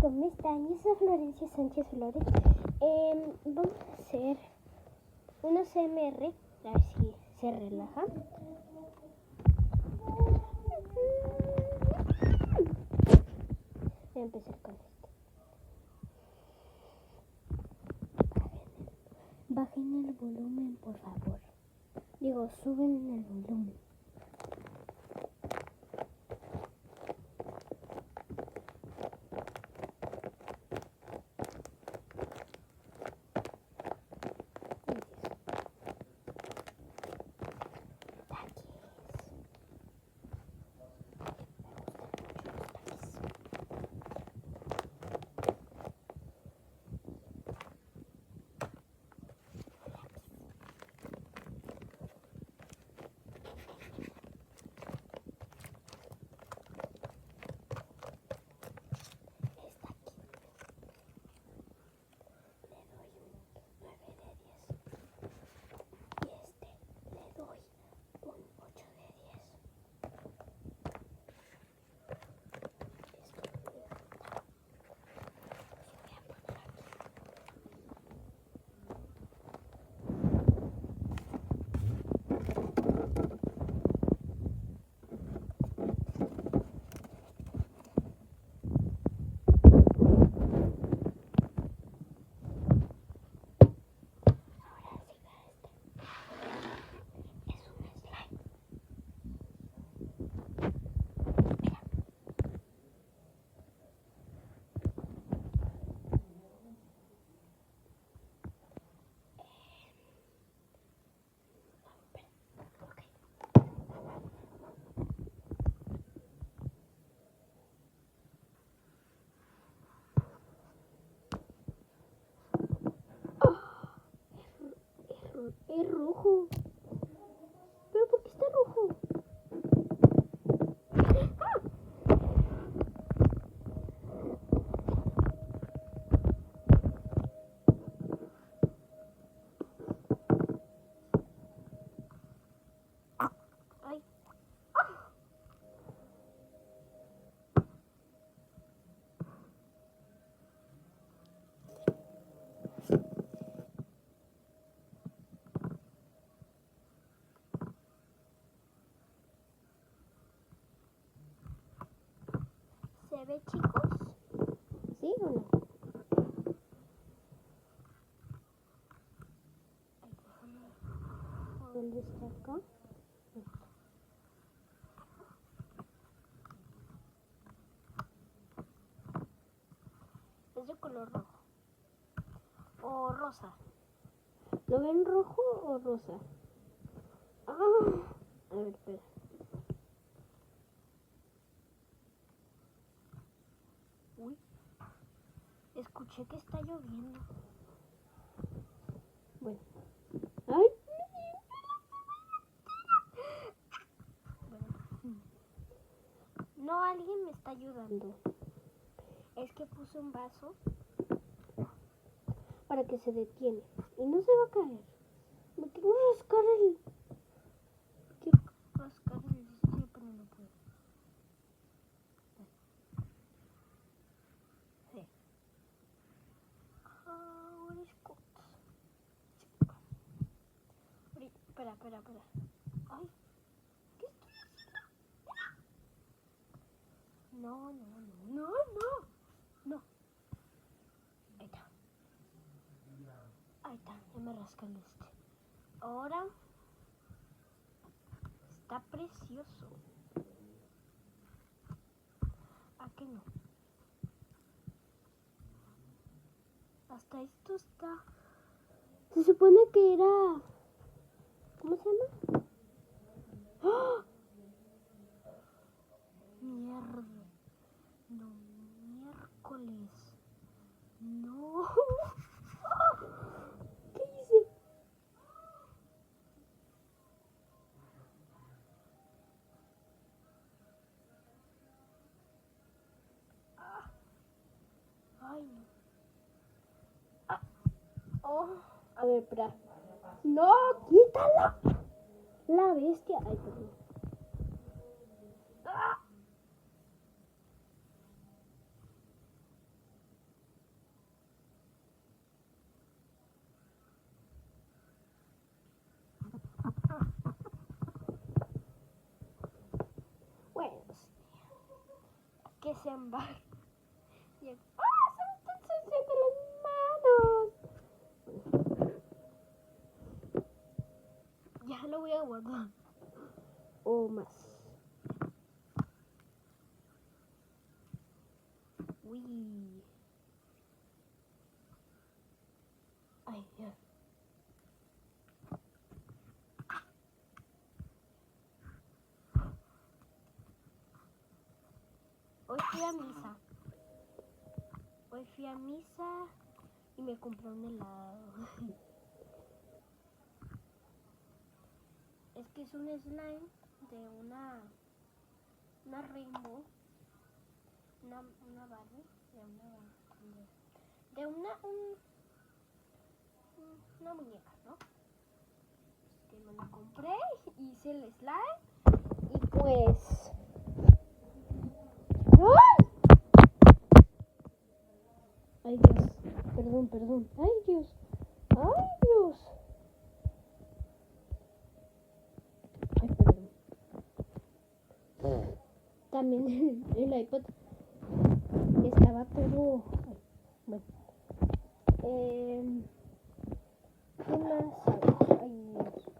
¿cómo están? Yo soy Florencia Sánchez Flores. Vamos a hacer unos CMR, a ver si se relaja. Voy a empezar con esto. Bajen el volumen, por favor. Digo, suben el volumen. Es rojo. ¿Pero por qué está rojo? Ay. ¿Se ve, chicos? ¿Sí o no? ¿Dónde está acá? Es de color rojo. O rosa. ¿Lo ven rojo o rosa? A ver, espera. Uy. Escuché que está lloviendo. Bueno. ¡Ay! Bueno. No, alguien me está ayudando. Es que puse un vaso para que se detiene. Y no se va a caer. Me quiero rascar el... Quiero rascar el... Sí, pero no puedo. Sí. What is good? Espera. Ay, ¿qué estoy haciendo? No. Ahí está, ya me rascan este. Ahora está precioso. ¿A qué no? Hasta esto está... Se supone que era... ¿Cómo se llama? ¡Oh! Mierda. No, miércoles. No. ¿Qué hice? Ay, no. Oh. A ver, espera. ¡No! ¡Quítala! La bestia. Ay, perdón. que se embarra. Y el, ¡ah! Se me están ensuciando las manos. Ya lo voy a guardar. O más. Uy. Ay, Dios. Hoy fui a misa. Y me compré un helado. Es que es un slime de una Rainbow. Una Barbie. De una muñeca, ¿no? Que me la compré, hice el slime y pues... ¡ay! Ay, Dios. Perdón. Ay, Dios. Ay, perdón. También el iPad estaba todo... Bueno. ¿Qué más? Ay, Dios.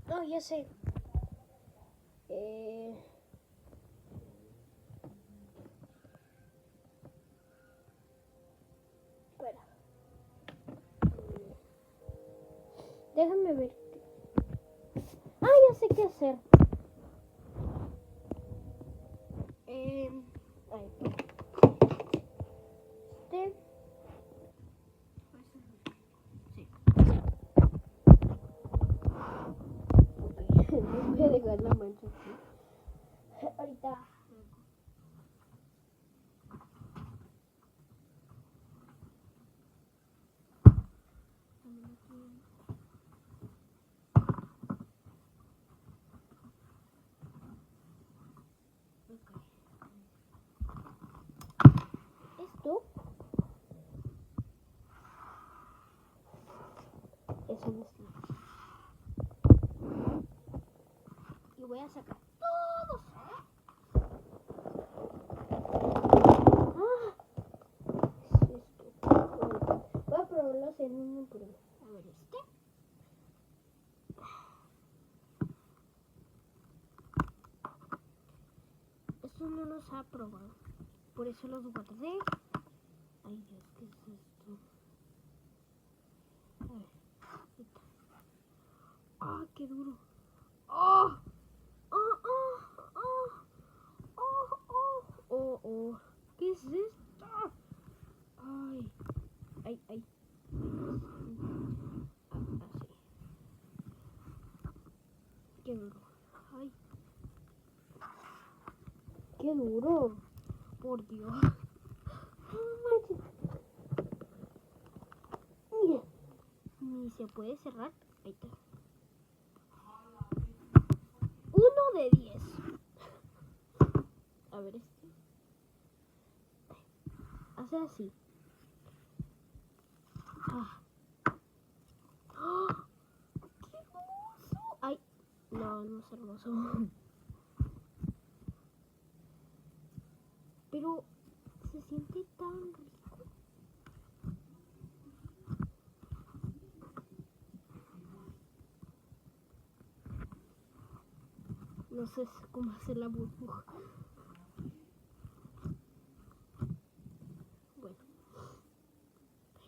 No, ya sé. Espera. Déjame ver. Ah, ya sé qué hacer. Sí. Okay. Voy a dejar la mancha aquí. Ahorita. Esto es un slime. Y voy a sacar todos. ¿Qué es esto? Voy a probarlos en uno por uno. A ver, Estos no los ha probado. Por eso los guardé. Ay, Dios, ¿qué es esto? A ver. ¡Ah, qué duro! ¡Oh! ¡Oh! ¿Qué es esto? ¡Ay! Así. ¡Qué duro! ¡Ay! ¡Qué duro! ¡Por Dios! Ni se puede cerrar. Ahí está. 1 de 10. A ver hace así. ¡Oh! ¡Qué hermoso! Ay, no es hermoso. Pero se siente tan rico. No sé cómo hacer la burbuja. Bueno.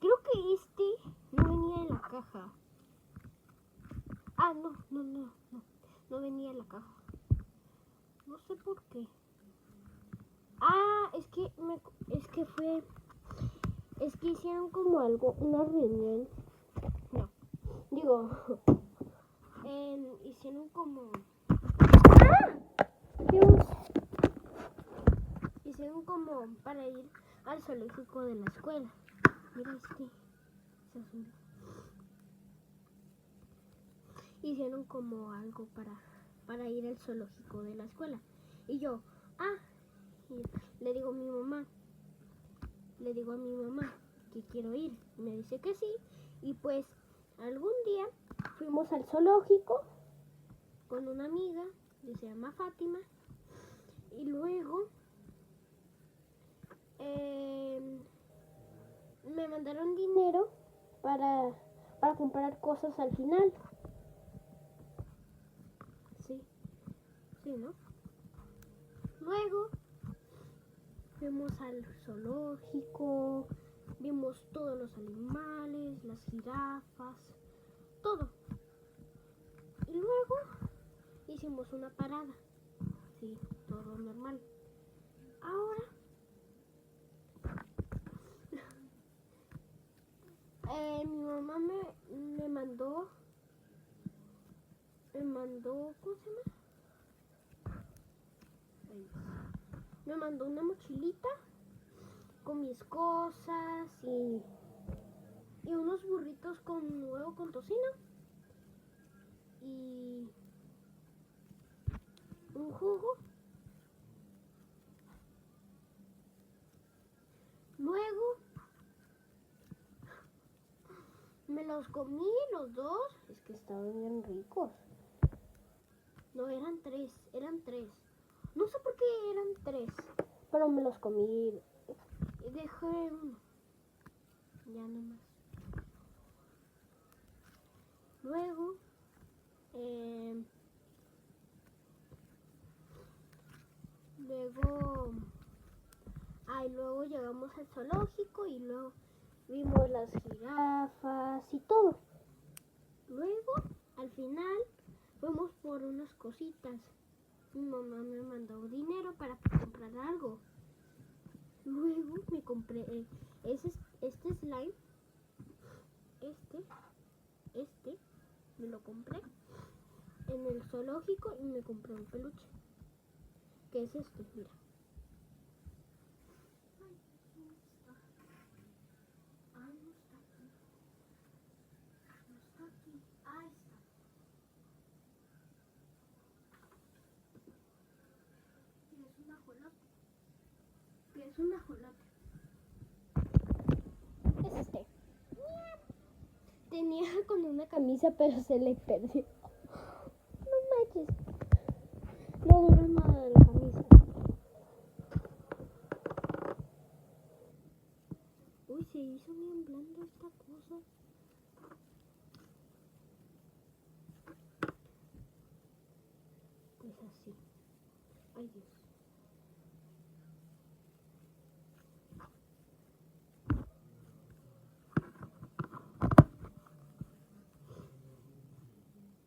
Creo que este no venía en la caja. Ah, no venía en la caja. No sé por qué. Ah, es que hicieron como algo, una reunión. No, digo, hicieron como... ¡Ah! Dios. Hicieron como para ir al zoológico de la escuela. Mira se azul. Hicieron como algo para ir al zoológico de la escuela. Y yo, y le digo a mi mamá que quiero ir. Y me dice que sí. Y pues algún día fuimos al zoológico con una amiga y se llama Fátima. Y luego me mandaron dinero para comprar cosas al final. Sí, ¿no? Luego fuimos al zoológico, vimos todos los animales, las jirafas, todo. Y luego hicimos una parada. Sí, todo normal. Ahora mi mamá me mandó, ¿cómo se llama? Me mandó una mochilita con mis cosas y unos burritos con huevo con tocino y un jugo. Luego me los comí los dos. Es que estaban bien ricos. No, eran tres. No sé por qué eran tres, pero me los comí y dejé uno. Ya no más. Luego luego llegamos al zoológico y luego vimos las jirafas y todo. Luego, al final, fuimos por unas cositas. Mi mamá me mandó dinero para comprar algo. Luego me compré este slime. Este me lo compré en el zoológico y me compré un peluche. Que es este, mira. Es un ajolote. Es este. Tenía con una camisa, pero se le perdió. No manches. No duró nada de la camisa. Uy, se hizo bien blanda esta cosa. Pues así. Ay, Dios.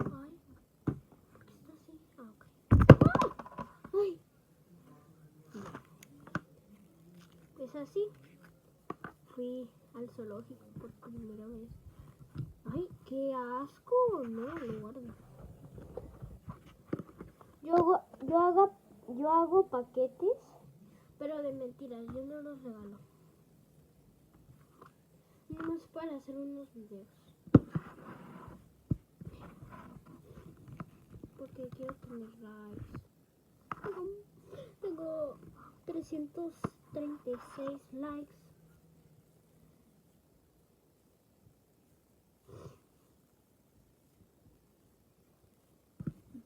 Ay, ¿por qué está así? Ah, ok. ¡Ay! Pues así. Fui al zoológico por primera vez. ¡Ay, qué asco! No, lo guardo. Yo hago paquetes, pero de mentiras, yo no los regalo. No es para hacer unos videos. Porque quiero tener likes. Tengo 336 likes.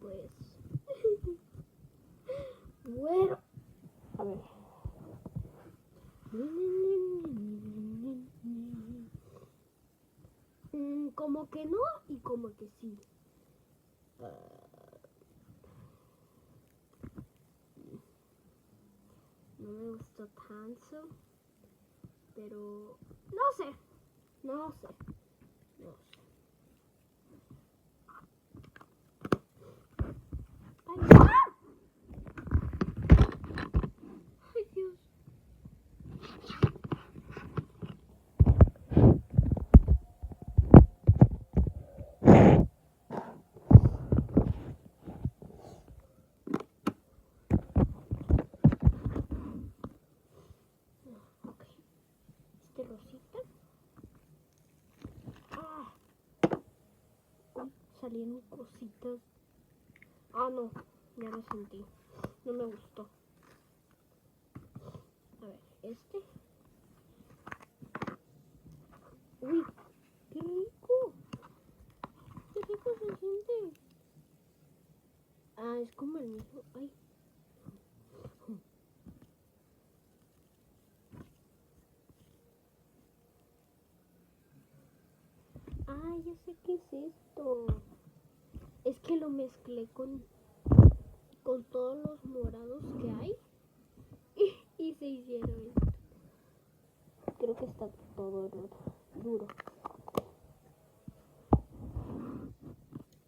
Pues bueno, a ver. Como que no y como que sí. No me gustó tanto, pero no sé. Ay, ay, Dios. Ok, este rosita. Salieron cositas. Ah, no, ya lo sentí. No me gustó. A ver, este. Uy, qué rico. Qué rico se siente. Ah, es como el Ah, ya sé qué es esto. Es que lo mezclé con todos los morados que hay y se hicieron esto. Creo que está todo duro.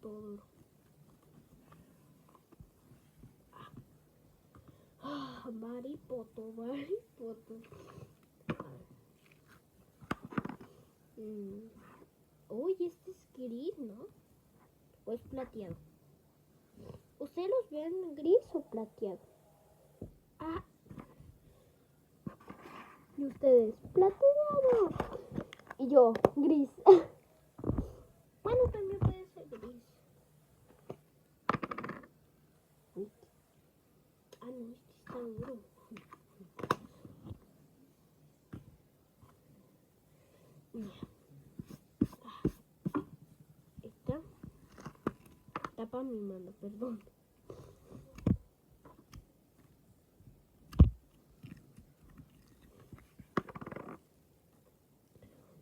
Todo duro. Maripoto. Uy, este es gris, ¿no? ¿O es plateado? ¿Ustedes los ven gris o plateado? Ah. Y ustedes, plateado. Y yo, gris. Bueno, también puede ser gris. Ah, no, este está duro. Esta tapa mi mano, perdón.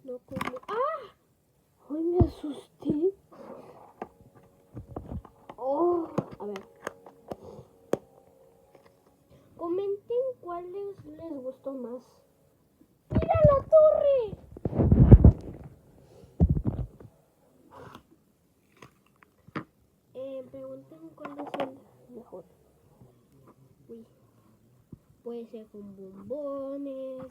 No como. ¡Ah! ¡Ay, me asusté! Oh, a ver. Comenten cuál les gustó más. ¡Mira la torre! Pregunten cuál es el mejor. Uy. Puede ser con bombones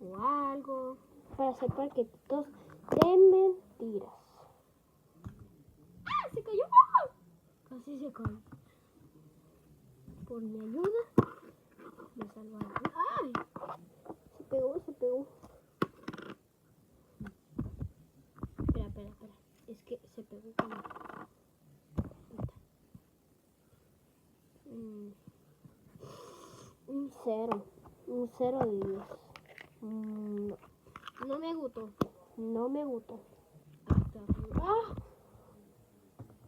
o algo. Para hacer paquetitos de mentiras. ¡Ah! ¡Se cayó! ¡Ah! Casi se cayó. Por mi ayuda me salvaron. ¡Ay! Se pegó. Espera. Es que se pegó con un 0. Un 0 de 10. No me gustó. ¡Ah!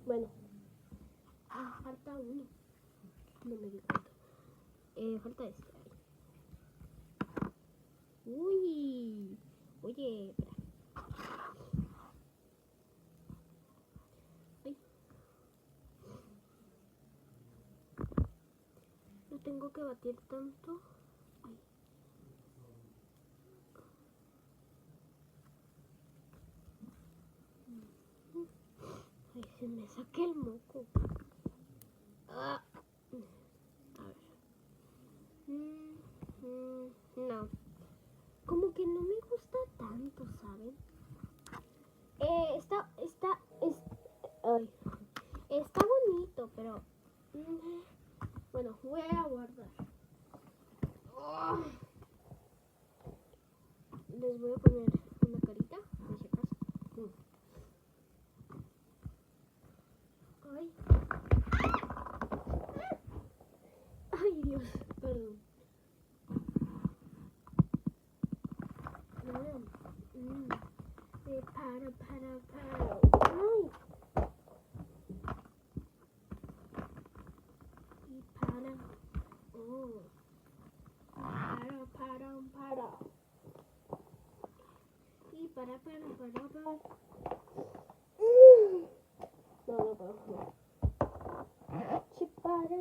Bueno. Falta uno. No me di cuenta. Falta este. Uy. Oye, espera. Ay. No tengo que batir tanto. Ay. Ay, se me saca el moco. Ah. A ver. No. Como que no me gusta tanto, ¿saben? Está bonito, pero bueno, voy a guardar. Les voy a poner una carita, por si acaso. Ay. Ay, Dios, perdón. Para. Ay. Y para. Oh. Para. Y para. No. Chipara.